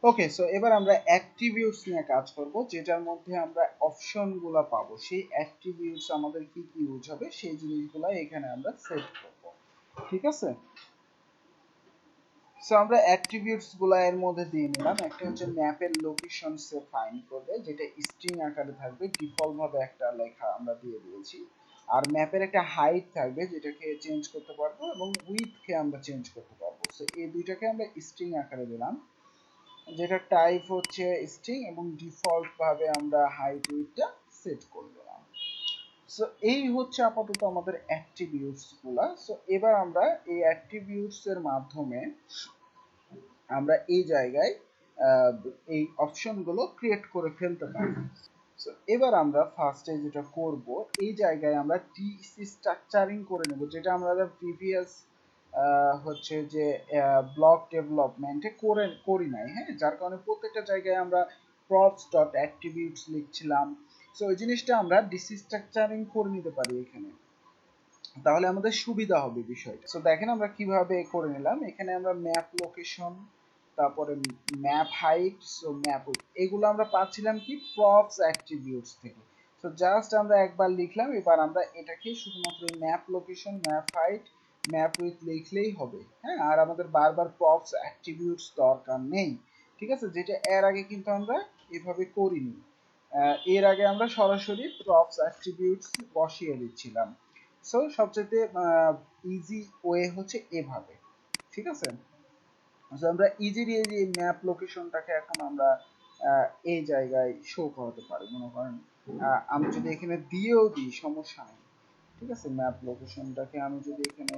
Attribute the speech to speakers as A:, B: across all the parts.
A: ওকে, so এবার আমরা attributes নিয়ে কাজ করব, যেটার মধ্যে আমরা অপশনগুলো পাবো। সেই অ্যাট্রিবিউটস আমাদের কি কি ইউজ হবে সেই জিনিসগুলো এখানে আমরা সেট করব। ঠিক আছে, সো আমরা অ্যাট্রিবিউটস গুলো এর মধ্যে দিয়ে নিলাম। একটা হচ্ছে ম্যাপের লোকেশন সে ফাইন্ড করবে, যেটা স্ট্রিং আকারে থাকবে, ডিফল্ট ভাবে একটা লেখা আমরা দিয়ে দিয়েছি। আর ম্যাপের একটা হাইট থাকবে, যেটাকে চেঞ্জ করতে পারবো, এবং উইডথ কে আমরা চেঞ্জ করতে পারবো। সো এই দুইটাকে আমরা স্ট্রিং আকারে দিলাম, যেটা টাইপ হচ্ছে স্ট্রিং, এবং ডিফল্ট ভাবে আমরা হাইট উইডথটা সেট করে দিলাম। সো এই হচ্ছে আপাতত আমাদের অ্যাট্রিবিউটস গুলা। সো এবার আমরা এই অ্যাট্রিবিউটস এর মাধ্যমে আমরা এই জায়গায় এই অপশনগুলো ক্রিয়েট করে ফেলতে পারি। সো এবার আমরা ফার্স্টে যেটা করব, এই জায়গায় আমরা টিসি স্ট্রাকচারিং করে নেব, যেটা আমরা প্রিভিয়াস হচ্ছে যে ব্লক ডেভেলপমেন্টে করি নাই। হ্যাঁ, যার কারণে প্রত্যেকটা জায়গায় আমরা প্রপস ডট অ্যাট্রিবিউটস লিখছিলাম। সো ওই জিনিসটা আমরা ডিসি স্ট্রাকচারিং করে নিতে পারি এখানে, তাহলে আমাদের সুবিধা হবে বিষয়টা। সো দেখেন আমরা কিভাবে করে নিলাম। এখানে আমরা ম্যাপ লোকেশন, তারপরে map height, so map width, এগুলো আমরা পাচ্ছিলাম কি প্রপস অ্যাট্রিবিউটস থেকে। সো জাস্ট আমরা একবার লিখলাম, এবার আমরা এটাকে শুধুমাত্র map location, map height, map width লিখলেই হবে। হ্যাঁ, আর আমাদের বারবার প্রপস অ্যাট্রিবিউটস দরকার নেই। ঠিক আছে, যেটা এর আগে কিন্তু আমরা এভাবে করিনি। এর আগে আমরা সরাসরি প্রপস অ্যাট্রিবিউটস বসিয়ে দিচ্ছিলাম। সো সবচেয়ে ইজি ওয়ে হচ্ছে এভাবে। ঠিক আছে, তো আমরা ইজিলি এই ম্যাপ লোকেশনটাকে এখন আমরা এই জায়গায় শো করাতে পারি। মনে করেন আমি যদি এখানে দিয়েও দিই, সমস্যা নেই। ঠিক আছে, ম্যাপ লোকেশনটাকে আমি যদি এখানে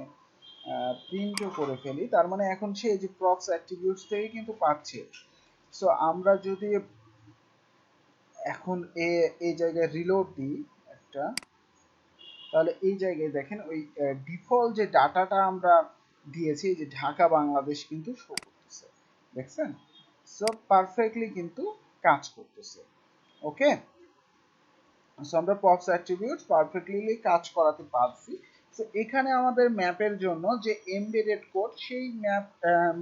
A: প্রিন্টও করে ফেলি, তার মানে এখন সে এই যে প্রপস অ্যাট্রিবিউটস থেকে কিন্তু পাচ্ছে। সো আমরা যদি এখন এই জায়গায় রিলোড দিই একটা, তাহলে এই জায়গায় দেখেন ওই ডিফল্ট যে ডাটাটা আমরা দিয়েছি, যে ঢাকা বাংলাদেশ কিন্তু শো করতেছে, দেখছেন? সো পারফেক্টলি কিন্তু কাজ করতেছে। ওকে, সো আমরা পপস অ্যাট্রিবিউটস পারফেক্টলি কাজ করাতে পারছি। সো এখানে আমাদের ম্যাপের জন্য যে এমবেডেড কোড, সেই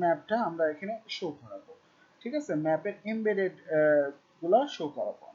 A: ম্যাপটা আমরা এখানে শো করাবো। ঠিক আছে, ম্যাপের এমবেডেড গুলা শো করাবো।